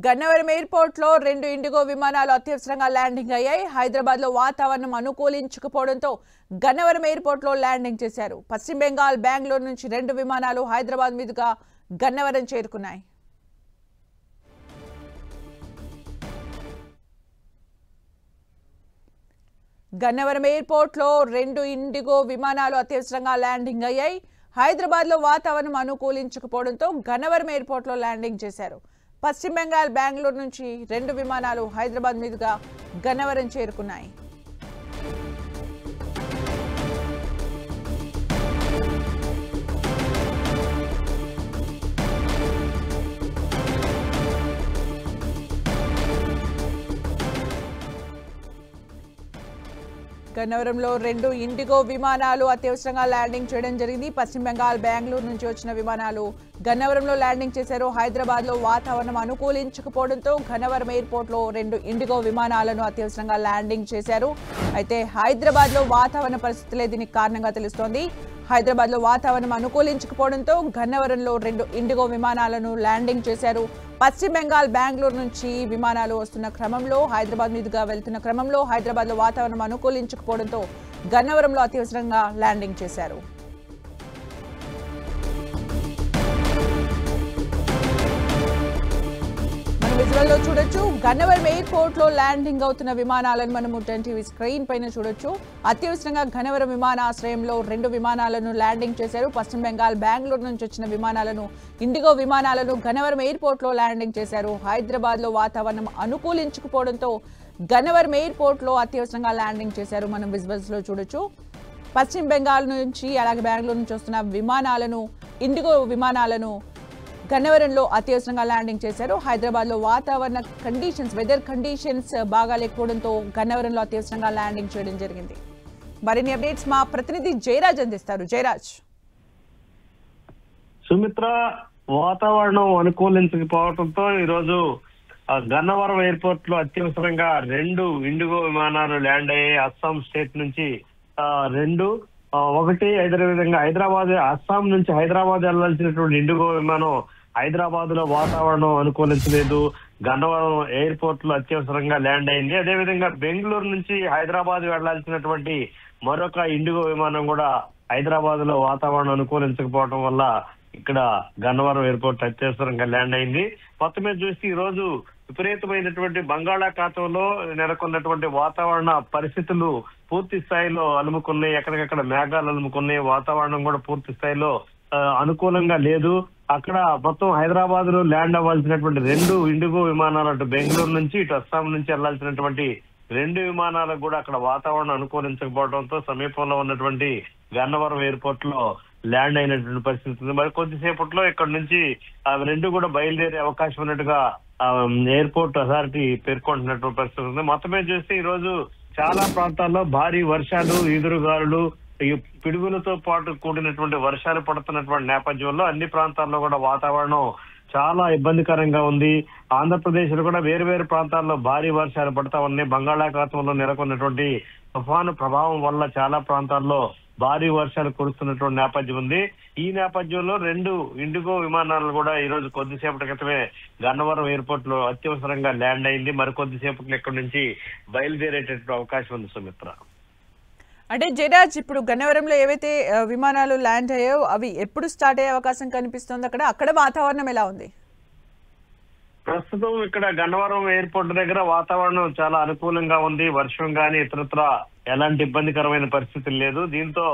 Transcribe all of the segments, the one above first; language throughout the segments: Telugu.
గన్నవరం ఎయిర్పోర్ట్ లో 2 ఇండిగో విమానాలు అత్యవసరంగా ల్యాండింగ్ అయ్యాయి. హైదరాబాద్ లో వాతావరణం అనుకూలించకపోవడంతో గన్నవరం ఎయిర్పోర్ట్ లో ల్యాండింగ్ చేశారు. పశ్చిమ బెంగాల్, బెంగళూరు నుంచి 2 విమానాలు హైదరాబాద్ మీదుగా గన్నవరం చేరుకున్నాయి. గన్నవరం ఎయిర్పోర్ట్ లో 2 ఇండిగో విమానాలు అత్యవసరంగా ల్యాండింగ్ అయ్యాయి. హైదరాబాద్ లో వాతావరణం అనుకూలించకపోవడంతో గన్నవరం ఎయిర్పోర్ట్ లో ల్యాండింగ్ చేశారు. పశ్చిమ బెంగాల్, బెంగళూరు నుంచి 2 విమానాలు హైదరాబాద్ మీదుగా గన్నవరం చేరుకున్నాయి. గన్నవరంలో 2 ఇండిగో విమానాలు అత్యవసరంగా ల్యాండింగ్ చేయడం జరిగింది. పశ్చిమ బెంగాల్, బెంగళూరు నుంచి వచ్చిన విమానాలు గన్నవరంలో ల్యాండింగ్ చేశారు. హైదరాబాద్ లో వాతావరణం అనుకూలించకపోవడంతో గన్నవరం ఎయిర్పోర్ట్ లో 2 ఇండిగో విమానాలను అత్యవసరంగా ల్యాండింగ్ చేశారు. అయితే హైదరాబాద్ లో వాతావరణ పరిస్థితులే దీనికి కారణంగా తెలుస్తోంది. హైదరాబాద్ లో వాతావరణం అనుకూలించకపోవడంతో గన్నవరంలో 2 ఇండిగో విమానాలను ల్యాండింగ్ చేశారు. పశ్చిమ బెంగాల్, బెంగళూరు నుంచి విమానాలు వస్తున్న క్రమంలో హైదరాబాద్ మీదుగా వెళ్తున్న క్రమంలో హైదరాబాద్ లో వాతావరణం అనుకూలించకపోవడంతో గన్నవరంలో అత్యవసరంగా ల్యాండింగ్ చేశారు. విజువల్లో చూడొచ్చు, గన్నవరం ఎయిర్పోర్ట్ లో ల్యాండింగ్ అవుతున్న విమానాలను మనము 10 టీవీ స్క్రీన్ పైన చూడొచ్చు. అత్యవసరంగా గన్నవరం విమానాశ్రయంలో 2 విమానాలను ల్యాండింగ్ చేశారు. పశ్చిమ బెంగాల్, బెంగళూరు నుంచి వచ్చిన విమానాలను, ఇండిగో విమానాలను గన్నవరం ఎయిర్పోర్ట్ లో ల్యాండింగ్ చేశారు. హైదరాబాద్ లో వాతావరణం అనుకూలించకపోవడంతో గన్నవరం ఎయిర్పోర్ట్ లో అత్యవసరంగా ల్యాండింగ్ చేశారు. మనం విజువల్స్ లో చూడొచ్చు. పశ్చిమ బెంగాల్ నుంచి అలాగే బెంగళూరు నుంచి వస్తున్న విమానాలను, ఇండిగో విమానాలను గన్నవరంలో అత్యవసరంగా ల్యాండింగ్ చేశారు. హైదరాబాద్ లో వాతావరణ కండిషన్స్, వెదర్ కండిషన్స్ బాగా లేకపోవడంతో గన్నవరంలో అత్యవసరంగా ల్యాండింగ్ చేయడం జరిగింది. మరిన్ని అప్డేట్స్ మా ప్రతినిధి జయరాజ్ అందిస్తారు. జయరాజ్. సుమిత్ర, వాతావరణం అనుకూలించకపోవడంతో ఈరోజు గన్నవరం ఎయిర్పోర్ట్ లో అత్యవసరంగా 2 ఇండిగో విమానాలు ల్యాండ్ అయ్యాయి. అస్సాం స్టేట్ నుంచి 2, ఒకటి అదేవిధంగా హైదరాబాద్, అస్సాం నుంచి హైదరాబాద్ వెళ్లాల్సినటువంటి ఇండిగో విమానం హైదరాబాద్ లో వాతావరణం అనుకూలించలేదు. గన్నవరం ఎయిర్పోర్ట్ లో అత్యవసరంగా ల్యాండ్ అయింది. అదేవిధంగా బెంగళూరు నుంచి హైదరాబాద్ వెళ్లాల్సినటువంటి మరొక ఇండిగో విమానం కూడా హైదరాబాద్ లో వాతావరణం అనుకూలించకపోవడం వల్ల ఇక్కడ గన్నవరం ఎయిర్పోర్ట్ అత్యవసరంగా ల్యాండ్ అయింది. మొత్తం మీద చూస్తే ఈ రోజు విపరీతమైనటువంటి బంగాళాఖాతంలో నెలకొన్నటువంటి వాతావరణ పరిస్థితులు పూర్తి స్థాయిలో అలుముకున్నాయి. ఎక్కడికక్కడ మేఘాలు అలుముకున్నాయి. వాతావరణం కూడా పూర్తి స్థాయిలో అనుకూలంగా లేదు. అక్కడ మొత్తం హైదరాబాద్ లో ల్యాండ్ అవ్వాల్సినటువంటి 2 ఇండిగో విమానాలు, అటు బెంగళూరు నుంచి ఇటు అస్సాం నుంచి వెళ్లాల్సినటువంటి 2 విమానాలకు కూడా అక్కడ వాతావరణం అనుకూలించకపోవడంతో సమీపంలో ఉన్నటువంటి గన్నవరం ఎయిర్పోర్ట్ లో ల్యాండ్ అయినటువంటి పరిస్థితి ఉంది. మరి కొద్దిసేపట్లో ఇక్కడ నుంచి అవి 2 కూడా బయలుదేరే అవకాశం ఉన్నట్టుగా ఎయిర్పోర్ట్ అథారిటీ పేర్కొంటున్నటువంటి పరిస్థితి ఉంది. మొత్తమే చూస్తే ఈ రోజు చాలా ప్రాంతాల్లో భారీ వర్షాలు, ఈదురుగాలులు, పిడుగులతో పాటు కూడినటువంటి వర్షాలు పడుతున్నటువంటి నేపథ్యంలో అన్ని ప్రాంతాల్లో కూడా వాతావరణం చాలా ఇబ్బందికరంగా ఉంది. ఆంధ్రప్రదేశ్ లో కూడా వేరు వేరు ప్రాంతాల్లో భారీ వర్షాలు పడతా ఉన్నాయి. బంగాళాఖాతంలో నెలకొన్నటువంటి తుఫాను ప్రభావం వల్ల చాలా ప్రాంతాల్లో భారీ వర్షాలు కురుస్తున్నటువంటి నేపథ్యం ఉంది. ఈ నేపథ్యంలో 2 ఇండిగో విమానాలు కూడా ఈ రోజు కొద్దిసేపటి క్రితమే గన్నవరం ఎయిర్పోర్ట్ లో అత్యవసరంగా ల్యాండ్ అయింది. మరి కొద్దిసేపట్లో ఇక్కడ నుంచి బయలుదేరేటటువంటి అవకాశం ఉంది. సుమిత్ర, అంటే జయరాజ్, ఇప్పుడు గన్నవరంలో ఏవైతే విమానాలు ల్యాండ్ అయ్యాయో అవి ఎప్పుడు స్టార్ట్ అయ్యే అవకాశం కనిపిస్తుంది? అక్కడ వాతావరణం ఎలా ఉంది? ప్రస్తుతం ఇక్కడ గన్నవరం ఎయిర్పోర్ట్ దగ్గర వాతావరణం చాలా అనుకూలంగా ఉంది. వర్షం గానీ ఇతరత్ర ఎలాంటి ఇబ్బందికరమైన పరిస్థితులు లేదు. దీంతో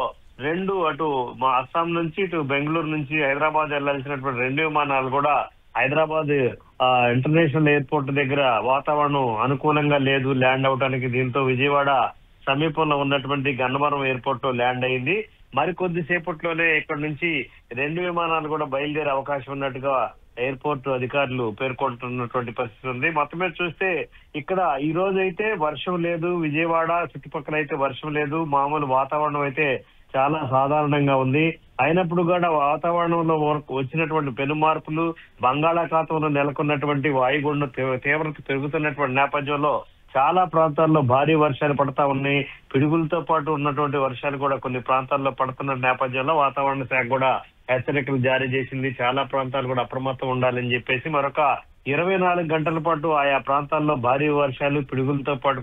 2 అటు మా అస్సాం నుంచి ఇటు బెంగళూరు నుంచి హైదరాబాద్ వెళ్లాల్సినటువంటి 2 విమానాలు కూడా హైదరాబాద్ ఇంటర్నేషనల్ ఎయిర్పోర్ట్ దగ్గర వాతావరణం అనుకూలంగా లేదు ల్యాండ్ అవడానికి. దీంతో విజయవాడ సమీపంలో ఉన్నటువంటి గన్నవరం ఎయిర్పోర్ట్ లో ల్యాండ్ అయింది. మరి కొద్దిసేపట్లోనే ఇక్కడ నుంచి 2 విమానాలు కూడా బయలుదేరే అవకాశం ఉన్నట్టుగా ఎయిర్పోర్ట్ అధికారులు పేర్కొంటున్నటువంటి పరిస్థితి ఉంది. మొత్తం మీద చూస్తే ఇక్కడ ఈ రోజు అయితే వర్షం లేదు. విజయవాడ చుట్టుపక్కల అయితే వర్షం లేదు. మామూలు వాతావరణం అయితే చాలా సాధారణంగా ఉంది. అయినప్పుడు కూడా వాతావరణంలో వచ్చినటువంటి పెను మార్పులు, బంగాళాఖాతంలో నెలకొన్నటువంటి వాయుగుండం తీవ్రత పెరుగుతున్నటువంటి నేపథ్యంలో చాలా ప్రాంతాల్లో భారీ వర్షాలు పడతా ఉన్నాయి. పిడుగులతో పాటు ఉన్నటువంటి వర్షాలు కూడా కొన్ని ప్రాంతాల్లో పడుతున్న నేపథ్యంలో వాతావరణ శాఖ కూడా హెచ్చరికలు జారీ చేసింది. చాలా ప్రాంతాలు కూడా అప్రమత్తం ఉండాలని చెప్పేసి. మరొక 24 గంటల పాటు ఆయా ప్రాంతాల్లో భారీ వర్షాలు పిడుగులతో పాటు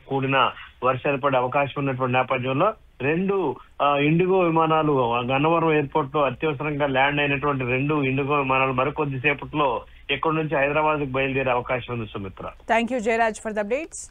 కూడిన వర్షాలు పడే అవకాశం ఉన్నటువంటి నేపథ్యంలో 2 ఇండిగో విమానాలు గన్నవరం ఎయిర్పోర్ట్ లో అత్యవసరంగా ల్యాండ్ అయినటువంటి 2 ఇండిగో విమానాలు మరికొద్ది సేపట్లో ఇక్కడ నుంచి హైదరాబాద్ కు బయలుదేరే అవకాశం ఉంది Sumitra. Thank you Jayaraj for the updates.